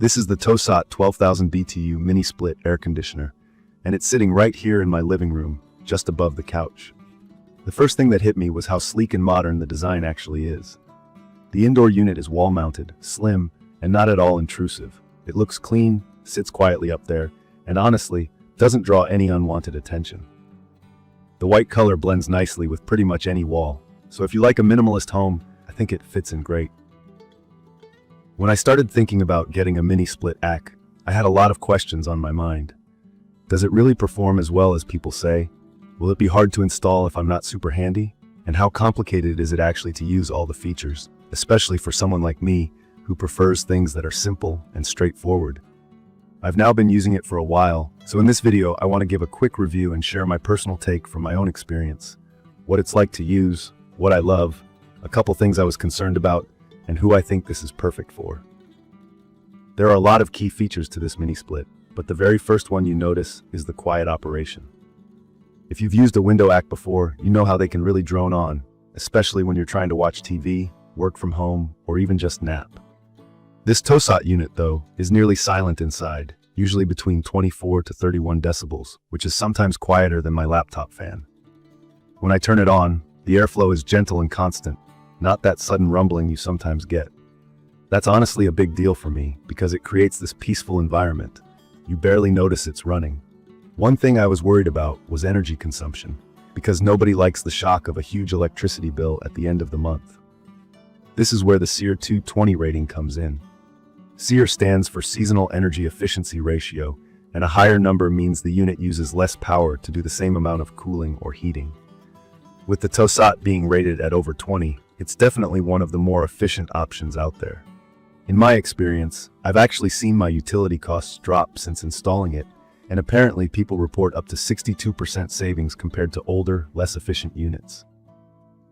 This is the TOSOT 12,000 BTU Mini-Split Air Conditioner, and it's sitting right here in my living room, just above the couch. The first thing that hit me was how sleek and modern the design actually is. The indoor unit is wall-mounted, slim, and not at all intrusive. It looks clean, sits quietly up there, and honestly, doesn't draw any unwanted attention. The white color blends nicely with pretty much any wall, so if you like a minimalist home, I think it fits in great. When I started thinking about getting a mini-split AC, I had a lot of questions on my mind. Does it really perform as well as people say? Will it be hard to install if I'm not super handy? And how complicated is it actually to use all the features, especially for someone like me who prefers things that are simple and straightforward? I've now been using it for a while, so in this video I want to give a quick review and share my personal take from my own experience, what it's like to use, what I love, a couple things I was concerned about, and who I think this is perfect for. There are a lot of key features to this mini-split, but the very first one you notice is the quiet operation. If you've used a window AC before, you know how they can really drone on, especially when you're trying to watch TV, work from home, or even just nap. This TOSOT unit, though, is nearly silent inside, usually between 24 to 31 decibels, which is sometimes quieter than my laptop fan. When I turn it on, the airflow is gentle and constant, not that sudden rumbling you sometimes get. That's honestly a big deal for me because it creates this peaceful environment. You barely notice it's running. One thing I was worried about was energy consumption, because nobody likes the shock of a huge electricity bill at the end of the month. This is where the SEER 220 rating comes in. SEER stands for Seasonal Energy Efficiency Ratio, and a higher number means the unit uses less power to do the same amount of cooling or heating. With the TOSOT being rated at over 20, it's definitely one of the more efficient options out there. In my experience, I've actually seen my utility costs drop since installing it, and apparently people report up to 62% savings compared to older, less efficient units.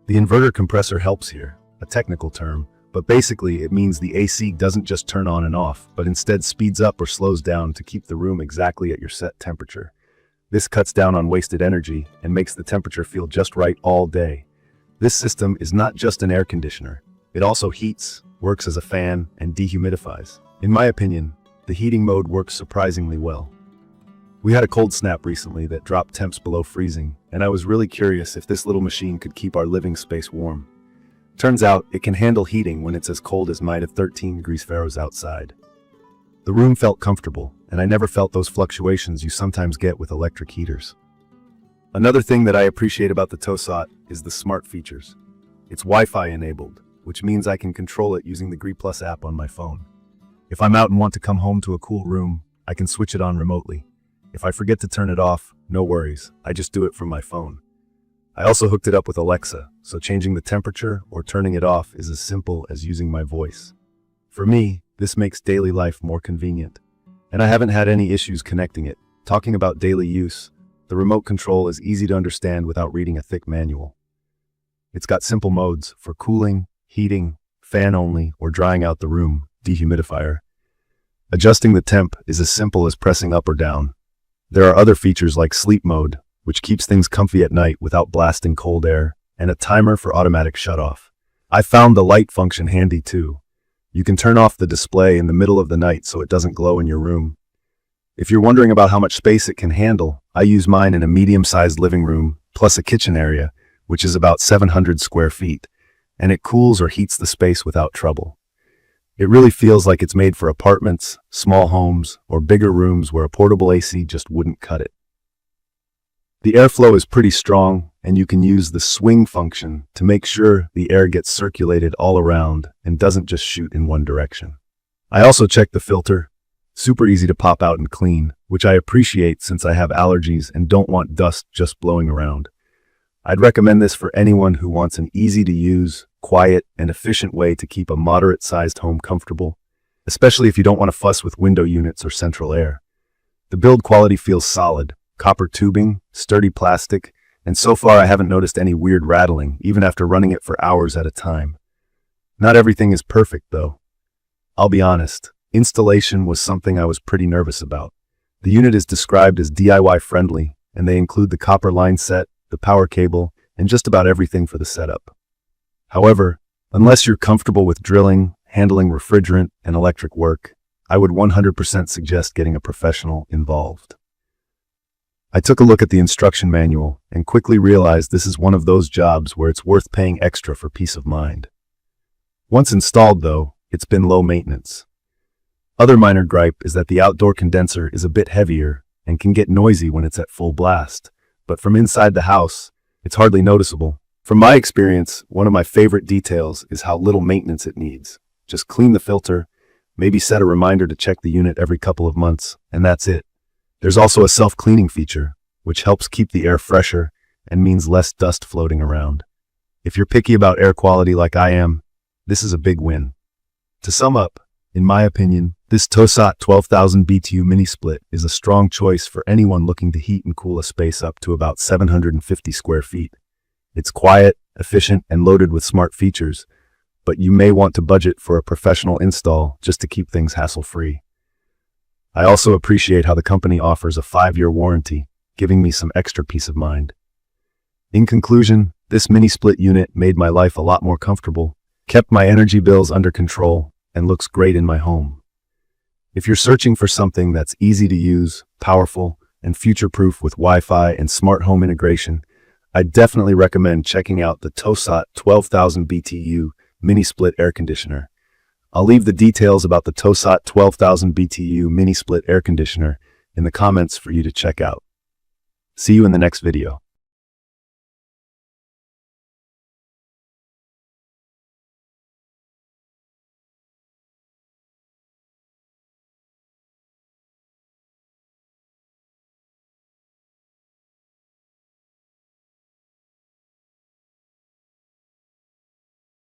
The inverter compressor helps here, a technical term, but basically it means the AC doesn't just turn on and off, but instead speeds up or slows down to keep the room exactly at your set temperature. This cuts down on wasted energy and makes the temperature feel just right all day. This system is not just an air conditioner. It also heats, works as a fan, and dehumidifies. In my opinion, the heating mode works surprisingly well. We had a cold snap recently that dropped temps below freezing, and I was really curious if this little machine could keep our living space warm. Turns out it can handle heating when it's as cold as -13 degrees Fahrenheit outside. The room felt comfortable, and I never felt those fluctuations you sometimes get with electric heaters. Another thing that I appreciate about the TOSOT is the smart features. It's Wi-Fi enabled, which means I can control it using the Gree app on my phone. If I'm out and want to come home to a cool room, I can switch it on remotely. If I forget to turn it off, no worries, I just do it from my phone. I also hooked it up with Alexa, so changing the temperature or turning it off is as simple as using my voice. For me, this makes daily life more convenient, and I haven't had any issues connecting it. Talking about daily use, the remote control is easy to understand without reading a thick manual. It's got simple modes for cooling, heating, fan only, or drying out the room, dehumidifier. Adjusting the temp is as simple as pressing up or down. There are other features like sleep mode, which keeps things comfy at night without blasting cold air, and a timer for automatic shutoff. I found the light function handy too. You can turn off the display in the middle of the night so it doesn't glow in your room. If you're wondering about how much space it can handle, I use mine in a medium-sized living room, plus a kitchen area, which is about 700 square feet, and it cools or heats the space without trouble. It really feels like it's made for apartments, small homes, or bigger rooms where a portable AC just wouldn't cut it. The airflow is pretty strong, and you can use the swing function to make sure the air gets circulated all around and doesn't just shoot in one direction. I also checked the filter. Super easy to pop out and clean, which I appreciate since I have allergies and don't want dust just blowing around. I'd recommend this for anyone who wants an easy-to-use, quiet, and efficient way to keep a moderate-sized home comfortable, especially if you don't want to fuss with window units or central air. The build quality feels solid, copper tubing, sturdy plastic, and so far I haven't noticed any weird rattling, even after running it for hours at a time. Not everything is perfect, though. I'll be honest. Installation was something I was pretty nervous about. The unit is described as DIY friendly, and they include the copper line set, the power cable, and just about everything for the setup. However, unless you're comfortable with drilling, handling refrigerant, and electric work, I would 100% suggest getting a professional involved. I took a look at the instruction manual and quickly realized this is one of those jobs where it's worth paying extra for peace of mind. Once installed, though, it's been low maintenance. Other minor gripe is that the outdoor condenser is a bit heavier and can get noisy when it's at full blast, but from inside the house, it's hardly noticeable. From my experience, one of my favorite details is how little maintenance it needs. Just clean the filter, maybe set a reminder to check the unit every couple of months, and that's it. There's also a self-cleaning feature, which helps keep the air fresher and means less dust floating around. If you're picky about air quality like I am, this is a big win. To sum up, in my opinion, this TOSOT 12,000 BTU Mini-Split is a strong choice for anyone looking to heat and cool a space up to about 750 square feet. It's quiet, efficient, and loaded with smart features, but you may want to budget for a professional install just to keep things hassle-free. I also appreciate how the company offers a 5-year warranty, giving me some extra peace of mind. In conclusion, this mini-split unit made my life a lot more comfortable, kept my energy bills under control, and looks great in my home. If you're searching for something that's easy to use, powerful, and future-proof with Wi-Fi and smart home integration, I'd definitely recommend checking out the TOSOT 12,000 BTU Mini-Split Air Conditioner. I'll leave the details about the TOSOT 12,000 BTU Mini-Split Air Conditioner in the comments for you to check out. See you in the next video.